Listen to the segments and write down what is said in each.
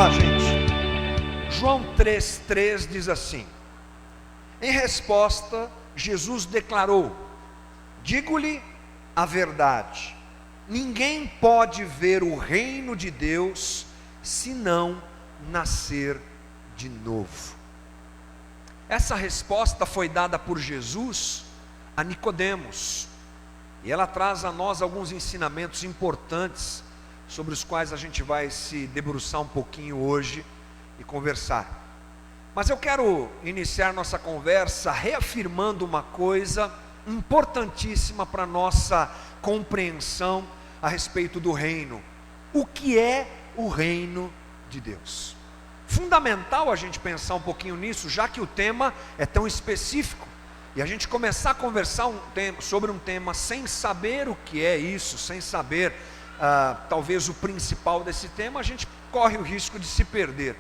lá, gente. João 3,3 diz assim: em resposta, Jesus declarou: digo-lhe a verdade, ninguém pode ver o reino de Deus se não nascer de novo. Essa resposta foi dada por Jesus a Nicodemos, e ela traz a nós alguns ensinamentos importantes, sobre os quais a gente vai se debruçar um pouquinho hoje e conversar. Mas eu quero iniciar nossa conversa reafirmando uma coisa importantíssima para a nossa compreensão a respeito do reino. O que é o reino de Deus? Fundamental a gente pensar um pouquinho nisso, já que o tema é tão específico, e a gente começar a conversar sobre um tema sem saber o que é isso, sem saber talvez o principal desse tema, a gente corre o risco de se perder.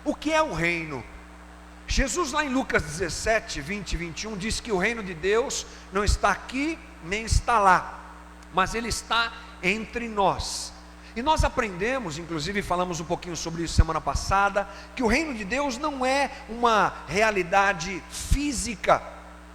O que é o reino? Jesus lá em Lucas 17, 20 e 21 diz que o reino de Deus não está aqui nem está lá, mas ele está entre nós. E nós aprendemos, inclusive falamos um pouquinho sobre isso semana passada, que o reino de Deus não é uma realidade física.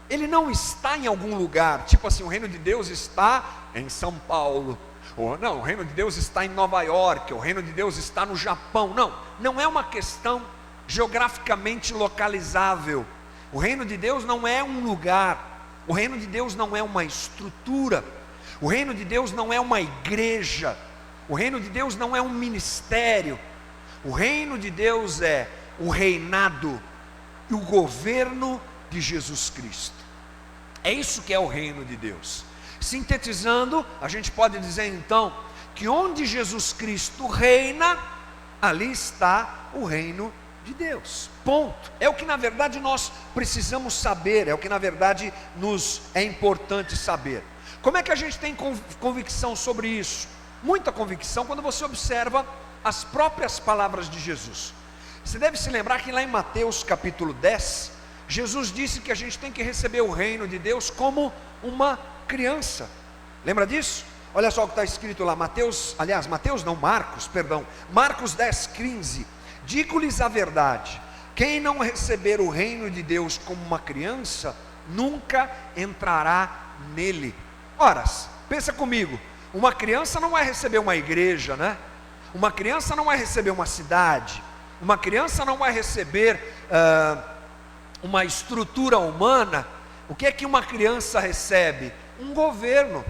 Ele não está em algum lugar, tipo assim, o reino de Deus está em São Paulo, ou não, o reino de Deus está em Nova York, o reino de Deus está no Japão. Não é uma questão geograficamente localizável. O reino de Deus não é um lugar, o reino de Deus não é uma estrutura, o reino de Deus não é uma igreja, o reino de Deus não é um ministério. O reino de Deus é o reinado e o governo de Jesus Cristo. É isso que é o reino de Deus. Sintetizando, a gente pode dizer então que onde Jesus Cristo reina, ali está o reino de Deus. Ponto. É o que na verdade nós precisamos saber, é o que na verdade nos é importante saber. Como é que a gente tem convicção sobre isso? Muita convicção quando você observa as próprias palavras de Jesus. Você deve se lembrar que lá em Mateus capítulo 10, Jesus disse que a gente tem que receber o reino de Deus como uma criança. Lembra disso? Olha só o que está escrito lá, Marcos 10:15. Digo-lhes a verdade, quem não receber o reino de Deus como uma criança, nunca entrará nele. Ora, pensa comigo, uma criança não vai receber uma igreja, né? Uma criança não vai receber uma cidade, uma criança não vai receber uma estrutura humana. O que é que uma criança recebe? Um governo.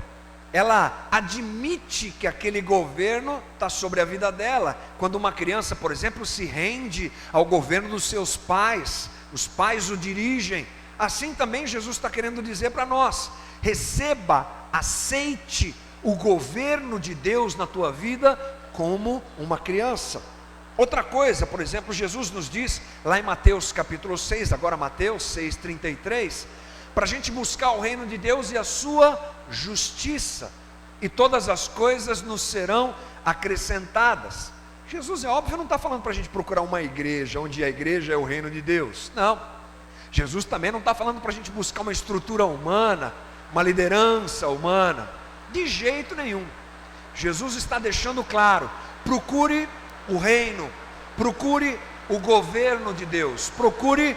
Ela admite que aquele governo está sobre a vida dela. Quando uma criança, por exemplo, se rende ao governo dos seus pais, os pais o dirigem. Assim também Jesus está querendo dizer para nós: receba, aceite o governo de Deus na tua vida como uma criança. Outra coisa, por exemplo, Jesus nos diz lá em Mateus capítulo 6, agora Mateus 6:33, para a gente buscar o reino de Deus e a sua justiça, e todas as coisas nos serão acrescentadas. Jesus, é óbvio, não está falando para a gente procurar uma igreja, onde a igreja é o reino de Deus, não. Jesus também não está falando para a gente buscar uma estrutura humana, uma liderança humana, de jeito nenhum. Jesus está deixando claro: procure o reino, procure o governo de Deus, procure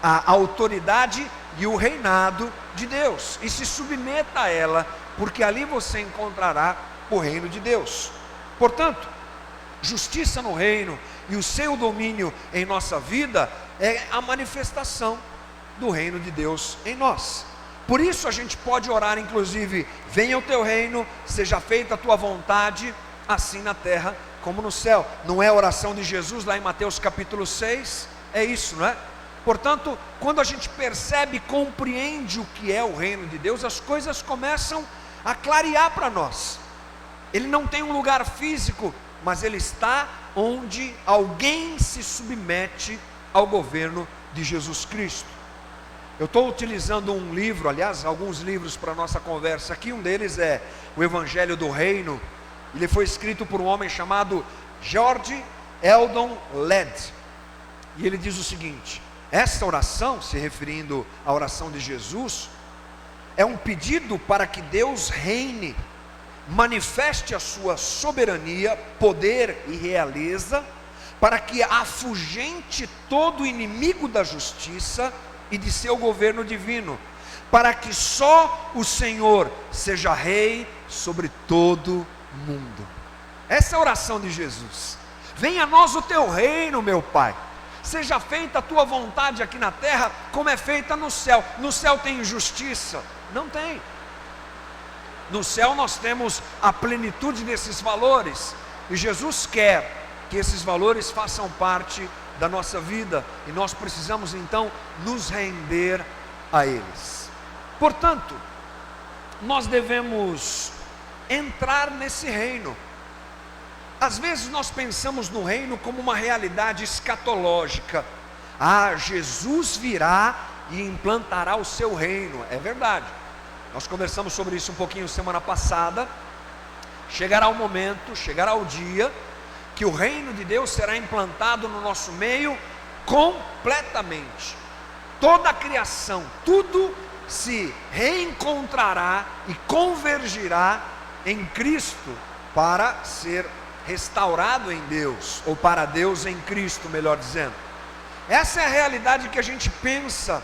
a autoridade e o reinado de Deus, e se submeta a ela, porque ali você encontrará o reino de Deus. Portanto, justiça no reino e o seu domínio em nossa vida é a manifestação do reino de Deus em nós. Por isso a gente pode orar inclusive: venha o teu reino, seja feita a tua vontade, assim na terra como no céu. Não é a oração de Jesus lá em Mateus capítulo 6? É isso, não é? Portanto, quando a gente percebe e compreende o que é o reino de Deus, as coisas começam a clarear para nós. Ele não tem um lugar físico, mas ele está onde alguém se submete ao governo de Jesus Cristo. Eu estou utilizando um livro, aliás, alguns livros para a nossa conversa aqui. Um deles é o Evangelho do Reino. Ele foi escrito por um homem chamado George Eldon Ladd, e ele diz o seguinte: esta oração, se referindo à oração de Jesus, é um pedido para que Deus reine, manifeste a sua soberania, poder e realeza, para que afugente todo inimigo da justiça e de seu governo divino, para que só o Senhor seja rei sobre todo mundo. Essa é a oração de Jesus. Venha a nós o teu reino, meu Pai. Seja feita a tua vontade aqui na terra, como é feita no céu. No céu tem injustiça? Não tem. No céu nós temos a plenitude desses valores, e Jesus quer que esses valores façam parte da nossa vida, e nós precisamos então nos render a eles. Portanto, nós devemos entrar nesse reino. Às vezes nós pensamos no reino como uma realidade escatológica. Jesus virá e implantará o seu reino. É verdade, nós conversamos sobre isso um pouquinho semana passada. Chegará o momento, chegará o dia que o reino de Deus será implantado no nosso meio completamente. Toda a criação, tudo se reencontrará e convergirá em Cristo para ser restaurado em Deus, ou para Deus em Cristo, melhor dizendo. Essa é a realidade que a gente pensa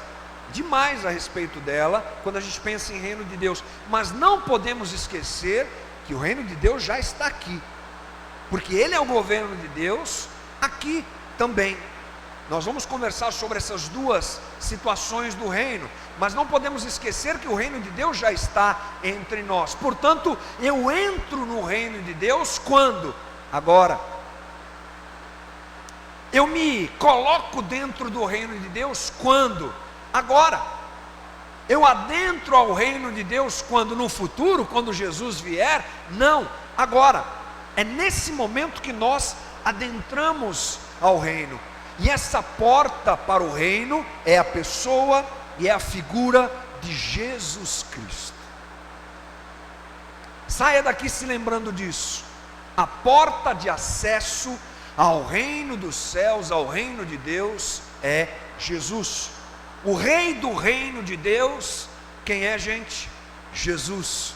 demais a respeito dela, quando a gente pensa em reino de Deus. Mas não podemos esquecer que o reino de Deus já está aqui, porque Ele é o governo de Deus aqui também. Nós vamos conversar sobre essas duas situações do reino, mas não podemos esquecer que o reino de Deus já está entre nós. Portanto, eu entro no reino de Deus quando? Agora. Eu me coloco dentro do reino de Deus quando? Agora. Eu adentro ao reino de Deus quando? No futuro, quando Jesus vier? Não, agora. É nesse momento que nós adentramos ao reino. E essa porta para o reino é a pessoa e é a figura de Jesus Cristo. Saia daqui se lembrando disso. A porta de acesso ao reino dos céus, ao reino de Deus, é Jesus. O rei do reino de Deus, quem é, gente? Jesus.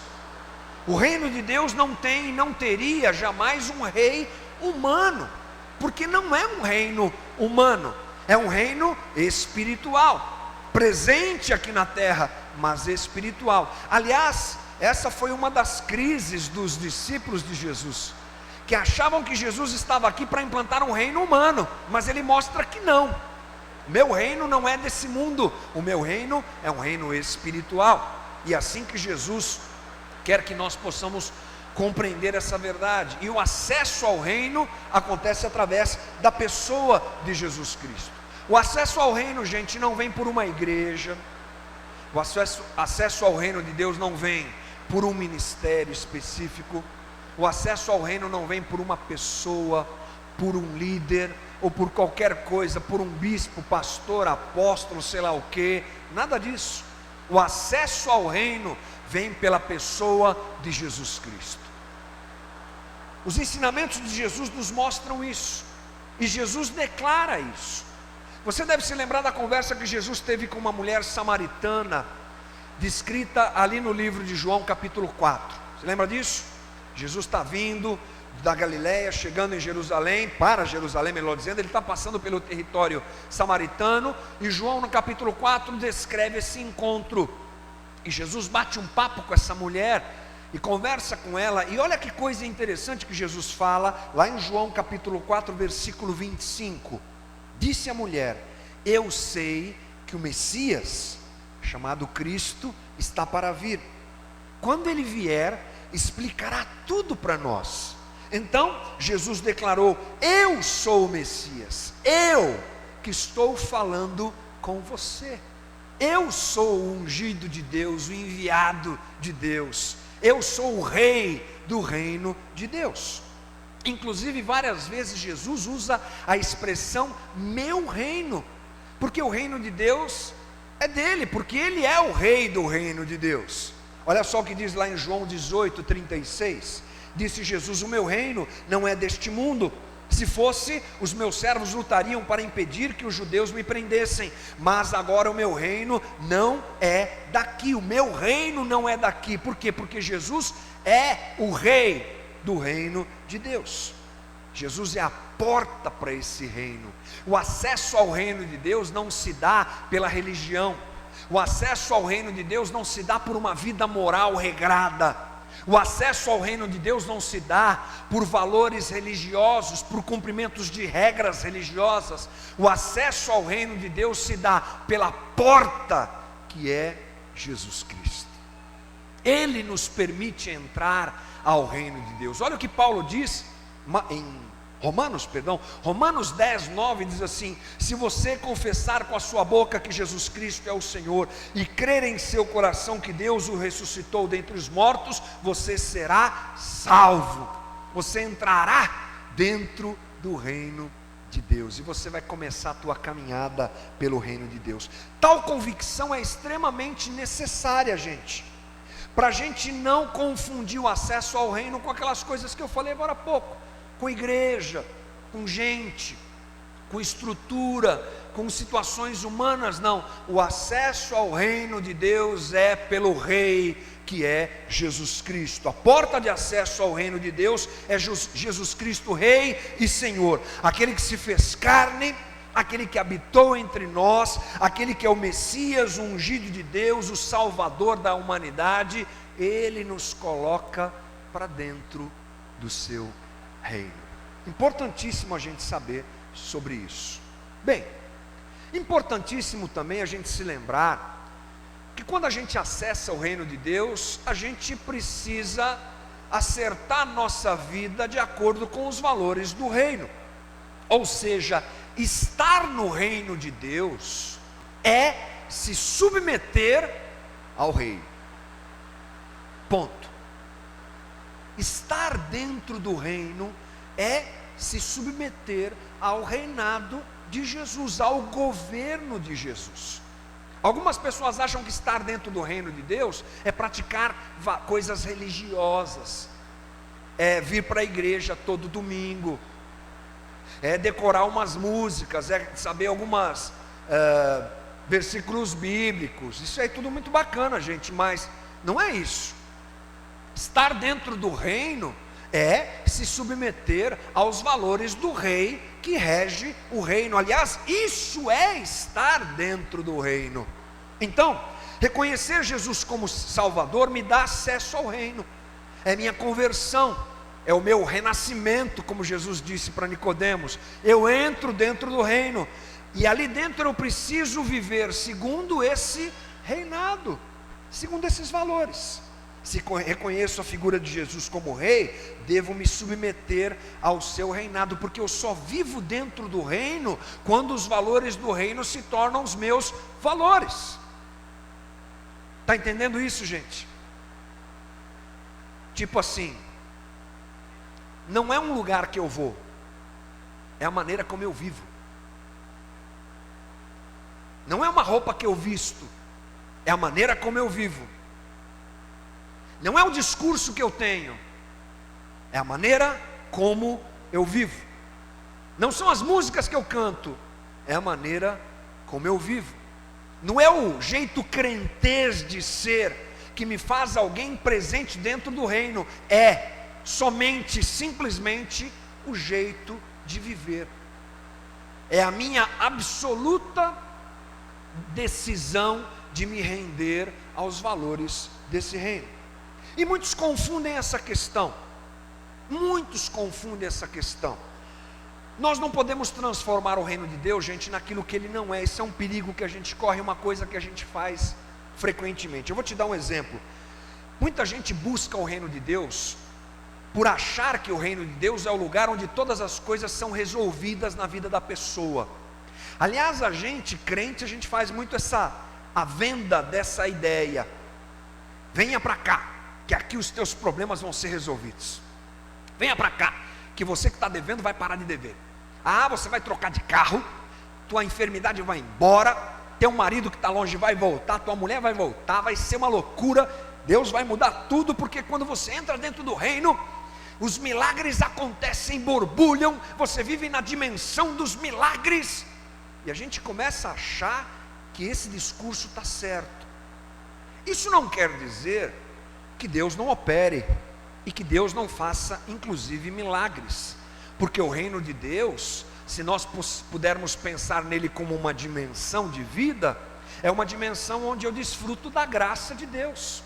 O reino de Deus não tem e não teria jamais um rei humano, porque não é um reino humano, é um reino espiritual, presente aqui na terra, mas espiritual. Aliás, essa foi uma das crises dos discípulos de Jesus, que achavam que Jesus estava aqui para implantar um reino humano, mas ele mostra que não. O meu reino não é desse mundo, o meu reino é um reino espiritual, e é assim que Jesus quer que nós possamos compreender essa verdade. E o acesso ao reino acontece através da pessoa de Jesus Cristo. O acesso ao reino, gente, não vem por uma igreja. O acesso ao reino de Deus não vem por um ministério específico. O acesso ao reino não vem por uma pessoa, por um líder, ou por qualquer coisa, por um bispo, pastor, apóstolo, sei lá o que, nada disso. O acesso ao reino vem pela pessoa de Jesus Cristo. Os ensinamentos de Jesus nos mostram isso, e Jesus declara isso. Você deve se lembrar da conversa que Jesus teve com uma mulher samaritana, descrita ali no livro de João capítulo 4, você lembra disso? Jesus está vindo da Galileia, chegando em Jerusalém, para Jerusalém melhor dizendo, ele está passando pelo território samaritano, e João no capítulo 4 descreve esse encontro, e Jesus bate um papo com essa mulher, e conversa com ela, e olha que coisa interessante que Jesus fala, lá em João capítulo 4, versículo 25, disse a mulher, eu sei que o Messias, chamado Cristo, está para vir, quando ele vier, explicará tudo para nós. Então Jesus declarou, eu sou o Messias, eu que estou falando com você, eu sou o ungido de Deus, o enviado de Deus, eu sou o rei do reino de Deus. Inclusive várias vezes Jesus usa a expressão meu reino, porque o reino de Deus é dele, porque ele é o rei do reino de Deus. Olha só o que diz lá em João 18:36, disse Jesus, o meu reino não é deste mundo, se fosse, os meus servos lutariam para impedir que os judeus me prendessem, mas agora o meu reino não é daqui, o meu reino não é daqui, por quê? Porque Jesus é o rei do reino de Deus. Jesus é a porta para esse reino. O acesso ao reino de Deus não se dá pela religião. O acesso ao reino de Deus não se dá por uma vida moral regrada. O acesso ao reino de Deus não se dá por valores religiosos, por cumprimentos de regras religiosas. O acesso ao reino de Deus se dá pela porta que é Jesus Cristo. Ele nos permite entrar ao reino de Deus. Olha o que Paulo diz em Romanos 10, 9 diz assim: se você confessar com a sua boca que Jesus Cristo é o Senhor e crer em seu coração que Deus o ressuscitou dentre os mortos, você será salvo. Você entrará dentro do reino de Deus e você vai começar a tua caminhada pelo reino de Deus. Tal convicção é extremamente necessária, gente, para a gente não confundir o acesso ao reino com aquelas coisas que eu falei agora há pouco, com igreja, com gente, com estrutura, com situações humanas. Não, o acesso ao reino de Deus é pelo Rei, que é Jesus Cristo. A porta de acesso ao reino de Deus é Jesus Cristo, Rei e Senhor, aquele que se fez carne, aquele que habitou entre nós, aquele que é o Messias, o ungido de Deus, o Salvador da humanidade. Ele nos coloca para dentro do seu reino. Importantíssimo a gente saber sobre isso. Bem, importantíssimo também a gente se lembrar que quando a gente acessa o reino de Deus, a gente precisa acertar nossa vida de acordo com os valores do reino. Ou seja, estar no reino de Deus é se submeter ao rei. Ponto. Estar dentro do reino é se submeter ao reinado de Jesus, ao governo de Jesus. Algumas pessoas acham que estar dentro do reino de Deus é praticar coisas religiosas, é vir para a igreja todo domingo, é decorar umas músicas, é saber algumas versículos bíblicos. Isso aí é tudo muito bacana, gente, mas não é isso. Estar dentro do reino é se submeter aos valores do rei que rege o reino. Aliás, isso é estar dentro do reino. Então, reconhecer Jesus como Salvador me dá acesso ao reino, é minha conversão, é o meu renascimento, como Jesus disse para Nicodemos. Eu entro dentro do reino, e ali dentro eu preciso viver segundo esse reinado, segundo esses valores. Se reconheço a figura de Jesus como rei, devo me submeter ao seu reinado, porque eu só vivo dentro do reino quando os valores do reino se tornam os meus valores. Está entendendo isso, gente? Tipo assim, não é um lugar que eu vou, é a maneira como eu vivo. Não é uma roupa que eu visto, é a maneira como eu vivo. Não é o discurso que eu tenho, é a maneira como eu vivo. Não são as músicas que eu canto, é a maneira como eu vivo. Não é o jeito crentez de ser que me faz alguém presente dentro do reino, é somente, simplesmente o jeito de viver. É a minha absoluta decisão de me render aos valores desse reino. E muitos confundem essa questão. Muitos confundem essa questão. Nós não podemos transformar o reino de Deus, gente, naquilo que ele não é. Isso é um perigo que a gente corre, uma coisa que a gente faz frequentemente. Eu vou te dar um exemplo. Muita gente busca o reino de Deus por achar que o reino de Deus é o lugar onde todas as coisas são resolvidas na vida da pessoa. Aliás, a gente, crente, a gente faz muito a venda dessa ideia. Venha para cá, que aqui os teus problemas vão ser resolvidos. Venha para cá, que você que está devendo vai parar de dever. Ah, você vai trocar de carro, tua enfermidade vai embora, teu marido que está longe vai voltar, tua mulher vai voltar, vai ser uma loucura, Deus vai mudar tudo, porque quando você entra dentro do reino, os milagres acontecem, borbulham, você vive na dimensão dos milagres, e a gente começa a achar que esse discurso está certo. Isso não quer dizer que Deus não opere e que Deus não faça inclusive milagres. Porque o reino de Deus, se nós pudermos pensar nele como uma dimensão de vida, é uma dimensão onde eu desfruto da graça de Deus,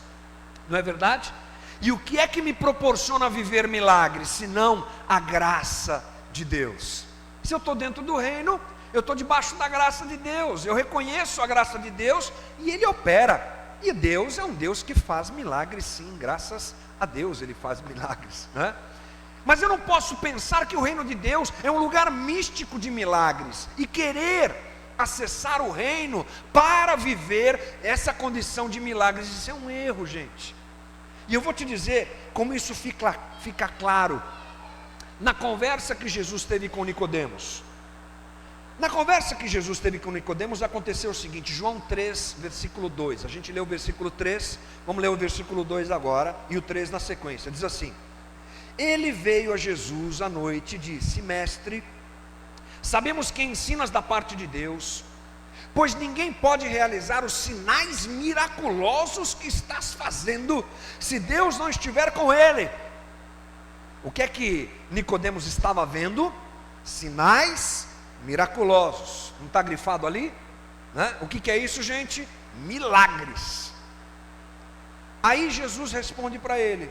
não é verdade? E o que é que me proporciona viver milagres, senão a graça de Deus? Se eu estou dentro do reino, eu estou debaixo da graça de Deus, eu reconheço a graça de Deus e Ele opera. E Deus é um Deus que faz milagres sim, graças a Deus Ele faz milagres, né? Mas eu não posso pensar que o reino de Deus é um lugar místico de milagres e querer acessar o reino para viver essa condição de milagres. Isso é um erro, gente. E eu vou te dizer como isso fica claro na conversa que Jesus teve com Nicodemos. Na conversa que Jesus teve com Nicodemos aconteceu o seguinte, João 3, versículo 2. A gente leu o versículo 3, vamos ler o versículo 2 agora e o 3 na sequência. Diz assim: ele veio a Jesus à noite e disse: mestre, sabemos que ensinas da parte de Deus, pois ninguém pode realizar os sinais miraculosos que estás fazendo se Deus não estiver com ele. O que é que Nicodemos estava vendo? Sinais miraculosos. Não está grifado ali? Né? O que é isso, gente? Milagres. Aí Jesus responde para ele: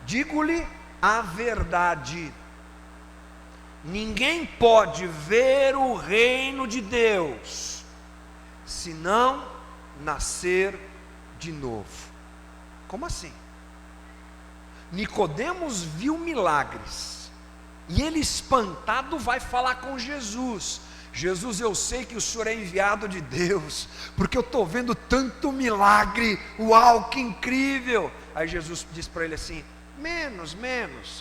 digo-lhe a verdade, ninguém pode ver o reino de Deus se não nascer de novo. Como assim? Nicodemos viu milagres e ele, espantado, vai falar com Jesus: Jesus, eu sei que o Senhor é enviado de Deus, porque eu estou vendo tanto milagre, uau, que incrível. Aí Jesus diz para ele assim: menos,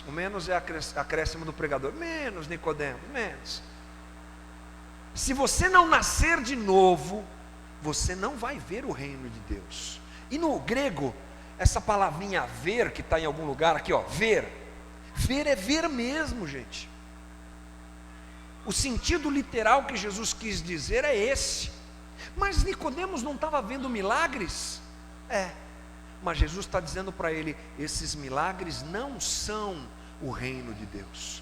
o menos é acréscimo do pregador, menos, Nicodemos, menos. Se você não nascer de novo, você não vai ver o reino de Deus. E no grego, essa palavrinha ver, que está em algum lugar aqui, ó, ver é ver mesmo, gente. O sentido literal que Jesus quis dizer é esse. Mas Nicodemos não estava vendo milagres? Mas Jesus está dizendo para ele: esses milagres não são o reino de Deus.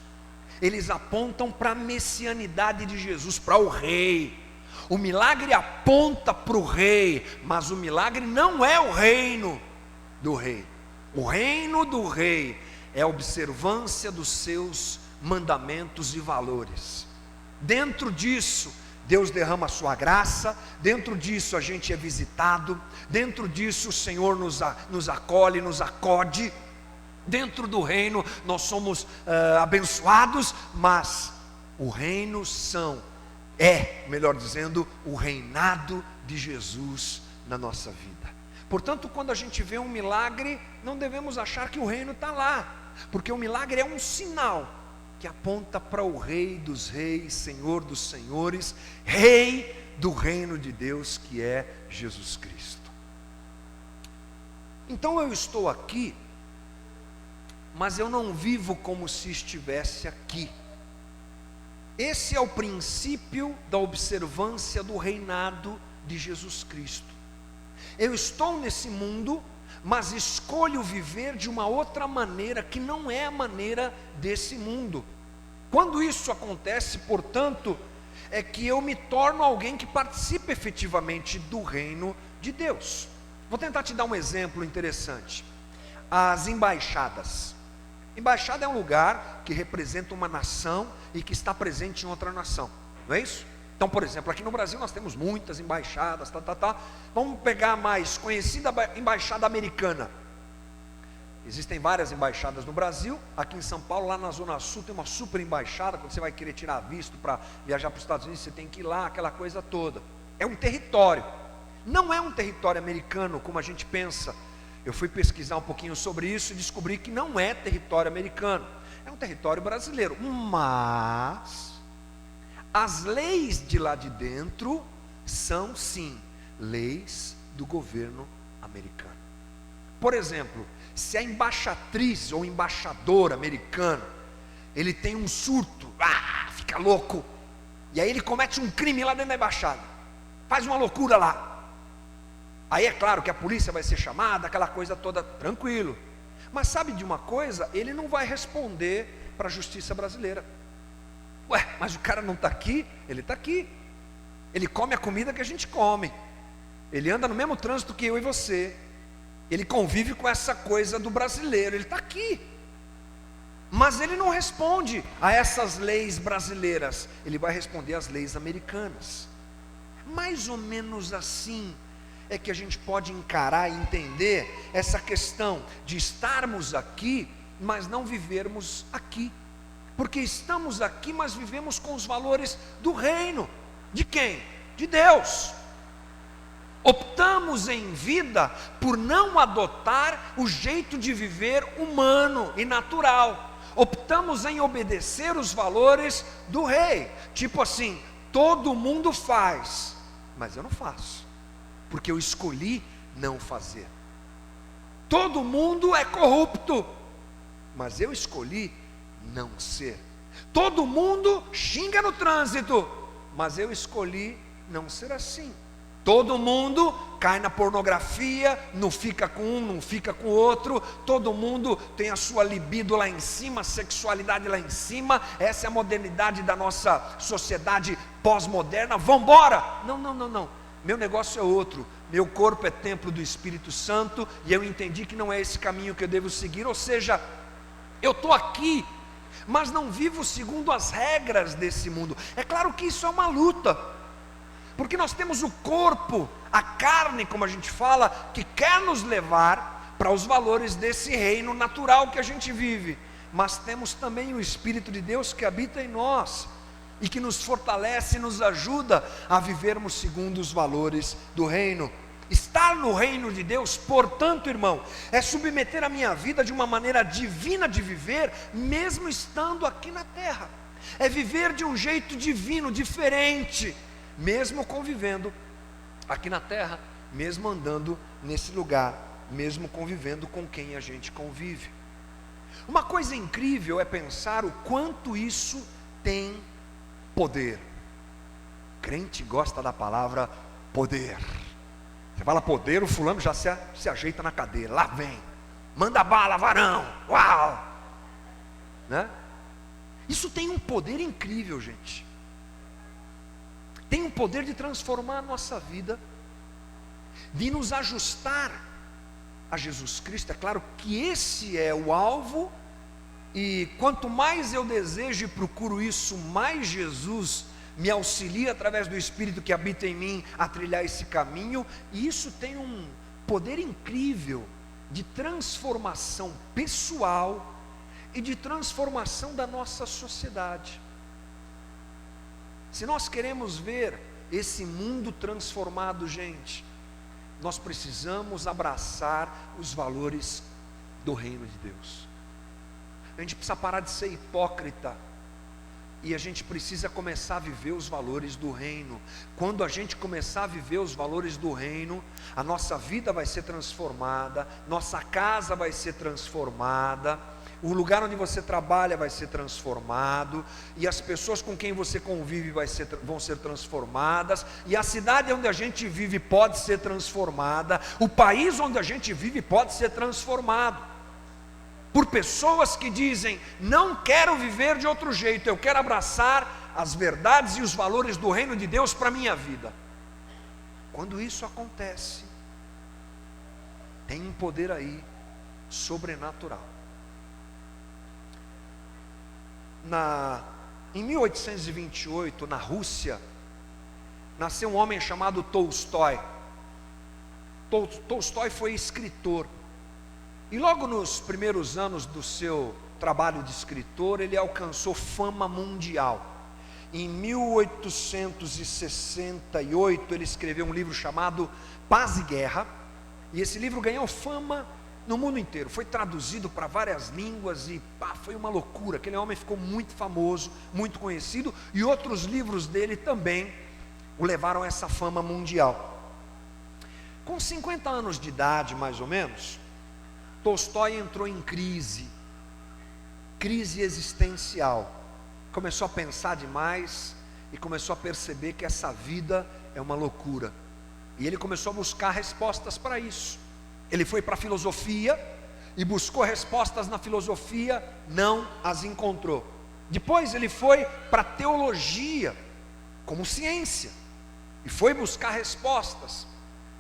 Eles apontam para a messianidade de Jesus, para o rei. O milagre aponta para o rei, mas o milagre não é o reino do rei. O reino do rei é a observância dos seus mandamentos e valores. Dentro disso, Deus derrama a sua graça, dentro disso a gente é visitado, dentro disso o Senhor nos acolhe, nos acode, dentro do reino nós somos abençoados, mas o reino melhor dizendo, o reinado de Jesus na nossa vida. Portanto, quando a gente vê um milagre, não devemos achar que o reino está lá, porque o milagre é um sinal que aponta para o Rei dos Reis, Senhor dos Senhores, Rei do reino de Deus, que é Jesus Cristo. Então eu estou aqui, mas eu não vivo como se estivesse aqui. Esse é o princípio da observância do reinado de Jesus Cristo. Eu estou nesse mundo, mas escolho viver de uma outra maneira, que não é a maneira desse mundo. Quando isso acontece, portanto, é que eu me torno alguém que participa efetivamente do reino de Deus. Vou tentar te dar um exemplo interessante. As embaixadas. Embaixada é um lugar que representa uma nação e que está presente em outra nação, não é isso? Então, por exemplo, aqui no Brasil nós temos muitas embaixadas, Vamos pegar a mais conhecida embaixada americana. Existem várias embaixadas no Brasil. Aqui em São Paulo, lá na Zona Sul, tem uma super embaixada. Quando você vai querer tirar visto para viajar para os Estados Unidos, você tem que ir lá, aquela coisa toda. É um território. Não é um território americano como a gente pensa. Eu fui pesquisar um pouquinho sobre isso e descobri que não é território americano. É um território brasileiro. Mas as leis de lá de dentro são, sim, leis do governo americano. Por exemplo, se a embaixatriz ou embaixador americano, ele tem um surto, fica louco, e aí ele comete um crime lá dentro da embaixada, faz uma loucura lá, aí é claro que a polícia vai ser chamada, aquela coisa toda, tranquilo. Mas sabe de uma coisa? Ele não vai responder para a justiça brasileira. Ué, mas o cara não está aqui? Ele está aqui. Ele come a comida que a gente come. Ele anda no mesmo trânsito que eu e você. Ele convive com essa coisa do brasileiro. Ele está aqui. Mas ele não responde a essas leis brasileiras. Ele vai responder às leis americanas. Mais ou menos assim é que a gente pode encarar e entender essa questão de estarmos aqui, mas não vivermos aqui. Porque estamos aqui, mas vivemos com os valores do reino. De quem? De Deus. Optamos em vida por não adotar o jeito de viver humano e natural. Optamos em obedecer os valores do rei. Tipo assim, todo mundo faz, mas eu não faço, porque eu escolhi não fazer. Todo mundo é corrupto, mas eu escolhi não ser. Todo mundo xinga no trânsito, mas eu escolhi não ser assim. Todo mundo cai na pornografia, não fica com um, não fica com o outro. Todo mundo tem a sua libido lá em cima, a sexualidade lá em cima. Essa é a modernidade da nossa sociedade pós-moderna. Vamos embora! Não. Meu negócio é outro. Meu corpo é templo do Espírito Santo e eu entendi que não é esse caminho que eu devo seguir. Ou seja, eu estou aqui, mas não vivo segundo as regras desse mundo. É claro que isso é uma luta, porque nós temos o corpo, a carne, como a gente fala, que quer nos levar para os valores desse reino natural que a gente vive. Mas temos também o Espírito de Deus que habita em nós e que nos fortalece e nos ajuda a vivermos segundo os valores do reino. Estar no reino de Deus, portanto, irmão, é submeter a minha vida de uma maneira divina de viver, mesmo estando aqui na terra. É viver de um jeito divino, diferente, mesmo convivendo aqui na terra, mesmo andando nesse lugar, mesmo convivendo com quem a gente convive. Uma coisa incrível é pensar o quanto isso tem poder. O crente gosta da palavra poder. Você fala poder, o fulano já se ajeita na cadeira, lá vem, manda bala, varão, uau, né? Isso tem um poder incrível, gente. Tem um poder de transformar a nossa vida, de nos ajustar a Jesus Cristo. É claro que esse é o alvo, e quanto mais eu desejo e procuro isso, mais Jesus me auxilia através do Espírito que habita em mim a trilhar esse caminho. E isso tem um poder incrível de transformação pessoal e de transformação da nossa sociedade. Se nós queremos ver esse mundo transformado, gente, nós precisamos abraçar os valores do reino de Deus. A gente precisa parar de ser hipócrita e a gente precisa começar a viver os valores do reino. Quando a gente começar a viver os valores do reino, a nossa vida vai ser transformada, nossa casa vai ser transformada, o lugar onde você trabalha vai ser transformado, e as pessoas com quem você convive vão ser transformadas, e a cidade onde a gente vive pode ser transformada, o país onde a gente vive pode ser transformado, por pessoas que dizem: não quero viver de outro jeito, eu quero abraçar as verdades e os valores do reino de Deus para a minha vida. Quando isso acontece, tem um poder aí sobrenatural. Em 1828, na Rússia, nasceu um homem chamado Tolstói. Tolstói foi escritor, e logo nos primeiros anos do seu trabalho de escritor, ele alcançou fama mundial. Em 1868, ele escreveu um livro chamado Paz e Guerra, e esse livro ganhou fama no mundo inteiro, foi traduzido para várias línguas e foi uma loucura. Aquele homem ficou muito famoso, muito conhecido, e outros livros dele também o levaram a essa fama mundial. Com 50 anos de idade, mais ou menos, Tolstói entrou em crise existencial. Começou a pensar demais e começou a perceber que essa vida é uma loucura. E ele começou a buscar respostas para isso. Ele foi para a filosofia e buscou respostas na filosofia, não as encontrou. Depois ele foi para a teologia, como ciência, e foi buscar respostas.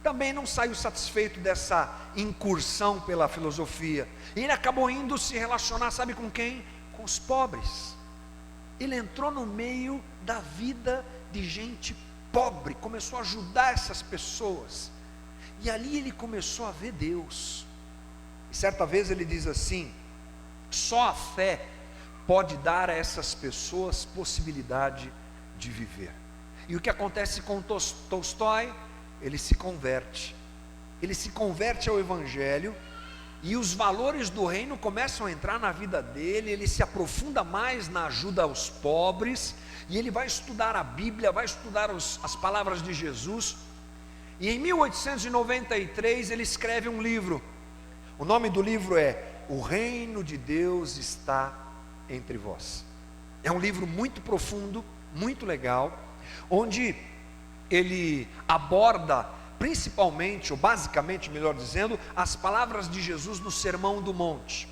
Também não saiu satisfeito dessa incursão pela filosofia. E ele acabou indo se relacionar, sabe com quem? Com os pobres. Ele entrou no meio da vida de gente pobre, começou a ajudar essas pessoas. E ali ele começou a ver Deus. E certa vez ele diz assim: só a fé pode dar a essas pessoas possibilidade de viver. E o que acontece com Tolstói? Ele se converte ao Evangelho, e os valores do reino começam a entrar na vida dele. Ele se aprofunda mais na ajuda aos pobres, e ele vai estudar a Bíblia, vai estudar as palavras de Jesus, e em 1893 ele escreve um livro. O nome do livro é O Reino de Deus está entre vós. É um livro muito profundo, muito legal, onde ele aborda principalmente, ou basicamente, melhor dizendo, as palavras de Jesus no Sermão do Monte.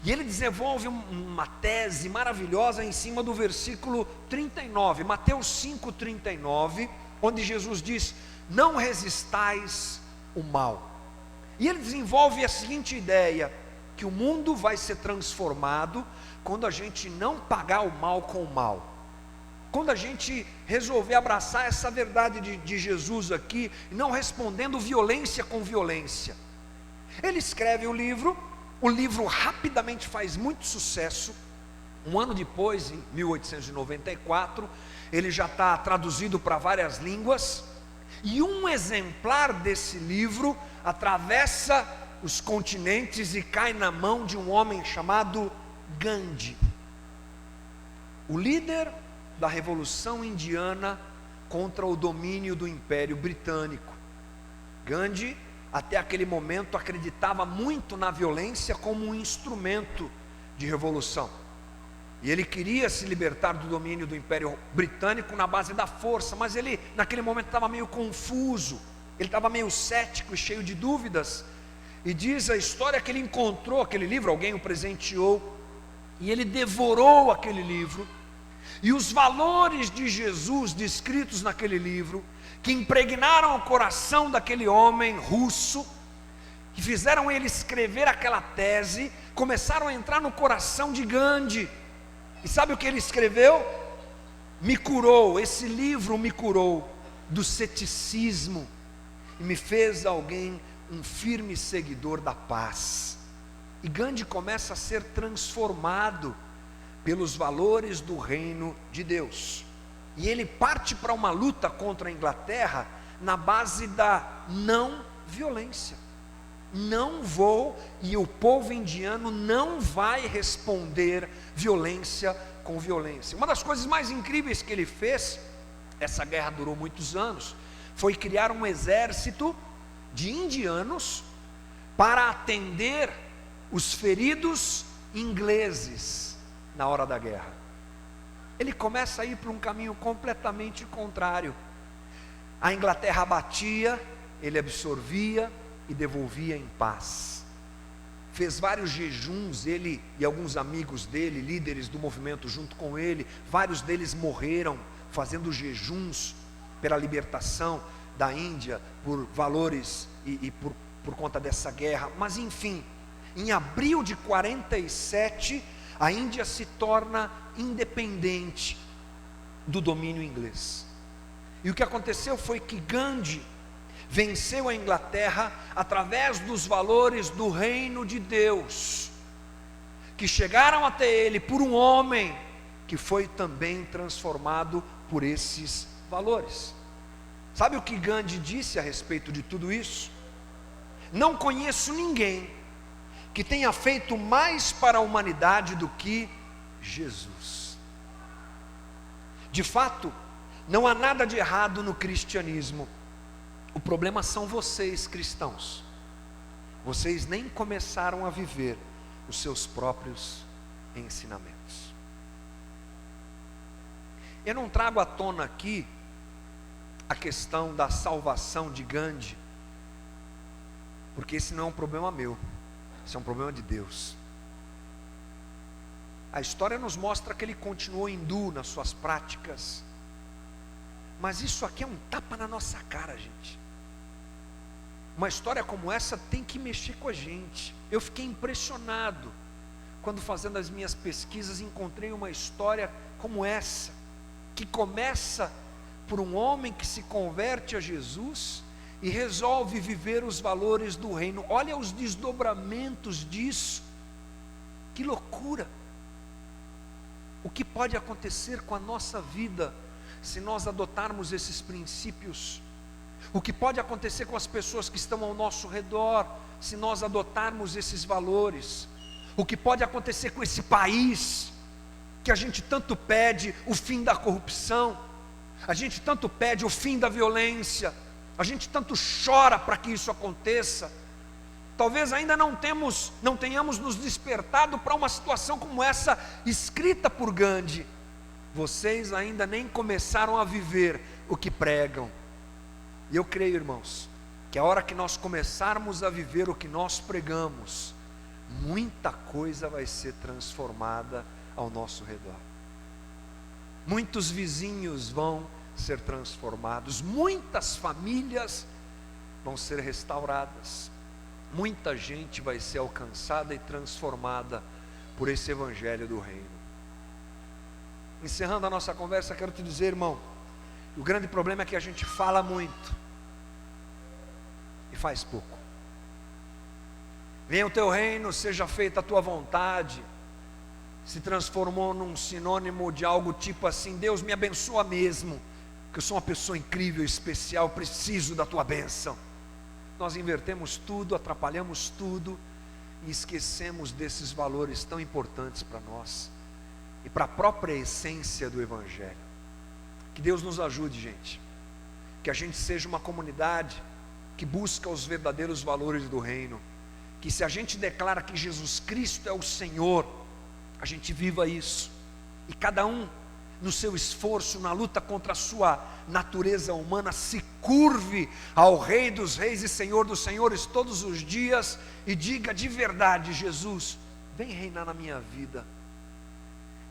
E ele desenvolve uma tese maravilhosa em cima do versículo 39, Mateus 5,39, onde Jesus diz: não resistais o mal. E ele desenvolve a seguinte ideia: que o mundo vai ser transformado quando a gente não pagar o mal com o mal. Quando a gente resolver abraçar essa verdade de Jesus aqui, não respondendo violência com violência. Ele escreve o livro rapidamente faz muito sucesso. Um ano depois, em 1894, ele já está traduzido para várias línguas, e um exemplar desse livro atravessa os continentes e cai na mão de um homem chamado Gandhi, o líder da Revolução Indiana contra o domínio do Império Britânico. Gandhi, até aquele momento, acreditava muito na violência como um instrumento de revolução, e ele queria se libertar do domínio do Império Britânico na base da força, mas ele naquele momento estava meio confuso, ele estava meio cético e cheio de dúvidas. E diz a história que ele encontrou aquele livro, alguém o presenteou, e ele devorou aquele livro, e os valores de Jesus descritos naquele livro, que impregnaram o coração daquele homem russo, que fizeram ele escrever aquela tese, começaram a entrar no coração de Gandhi. E sabe o que ele escreveu? Me curou, esse livro me curou do ceticismo e me fez alguém um firme seguidor da paz. E Gandhi começa a ser transformado pelos valores do reino de Deus, e ele parte para uma luta contra a Inglaterra na base da não violência. Não vou, e o povo indiano não vai responder violência com violência. Uma das coisas mais incríveis que ele fez, essa guerra durou muitos anos, foi criar um exército de indianos para atender os feridos ingleses na hora da guerra. Ele começa a ir para um caminho completamente contrário. A Inglaterra batia, ele absorvia e devolvia em paz. Fez vários jejuns, ele e alguns amigos dele, líderes do movimento junto com ele, vários deles morreram fazendo jejuns pela libertação da Índia, por valores e por conta dessa guerra. Mas enfim, em abril de 47, a Índia se torna independente do domínio inglês. E o que aconteceu foi que Gandhi venceu a Inglaterra através dos valores do reino de Deus, que chegaram até ele por um homem que foi também transformado por esses valores. Sabe o que Gandhi disse a respeito de tudo isso? Não conheço ninguém que tenha feito mais para a humanidade do que Jesus. De fato, não há nada de errado no cristianismo. O problema são vocês, cristãos. Vocês nem começaram a viver os seus próprios ensinamentos. Eu não trago à tona aqui a questão da salvação de Gandhi, porque esse não é um problema meu. Isso é um problema de Deus. A história nos mostra que ele continuou hindu nas suas práticas, mas isso aqui é um tapa na nossa cara, gente. Uma história como essa tem que mexer com a gente. Eu fiquei impressionado quando, fazendo as minhas pesquisas, encontrei uma história como essa, que começa por um homem que se converte a Jesus e resolve viver os valores do reino. Olha os desdobramentos disso. Que loucura! O que pode acontecer com a nossa vida se nós adotarmos esses princípios? O que pode acontecer com as pessoas que estão ao nosso redor se nós adotarmos esses valores? O que pode acontecer com esse país que a gente tanto pede o fim da corrupção, a gente tanto pede o fim da violência, a gente tanto chora para que isso aconteça? Talvez ainda não tenhamos nos despertado para uma situação como essa escrita por Gandhi. Vocês ainda nem começaram a viver o que pregam. E eu creio, irmãos, que a hora que nós começarmos a viver o que nós pregamos, muita coisa vai ser transformada ao nosso redor. Muitos vizinhos vão ser transformados, muitas famílias vão ser restauradas, muita gente vai ser alcançada e transformada por esse evangelho do reino. Encerrando a nossa conversa, quero te dizer, irmão, o grande problema é que a gente fala muito e faz pouco. Venha o teu reino, seja feita a tua vontade, se transformou num sinônimo de algo tipo assim: Deus me abençoa mesmo, porque eu sou uma pessoa incrível, especial, preciso da tua bênção. Nós invertemos tudo, atrapalhamos tudo e esquecemos desses valores tão importantes para nós e para a própria essência do evangelho. Que Deus nos ajude, gente, que a gente seja uma comunidade que busca os verdadeiros valores do reino, que se a gente declara que Jesus Cristo é o Senhor, a gente viva isso, e cada um no seu esforço, na luta contra a sua natureza humana, se curve ao Rei dos Reis e Senhor dos Senhores todos os dias e diga de verdade: Jesus, vem reinar na minha vida,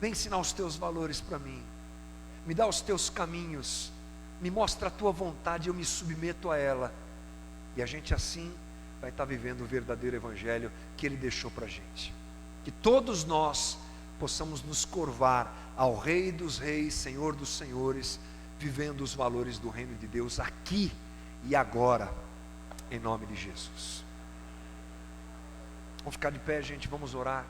vem ensinar os teus valores para mim, me dá os teus caminhos, me mostra a tua vontade, eu me submeto a ela. E a gente assim vai estar vivendo o verdadeiro evangelho que Ele deixou para a gente. Que todos nós possamos nos curvar ao Rei dos Reis, Senhor dos Senhores, vivendo os valores do reino de Deus aqui e agora, em nome de Jesus. Vamos ficar de pé, gente, vamos orar.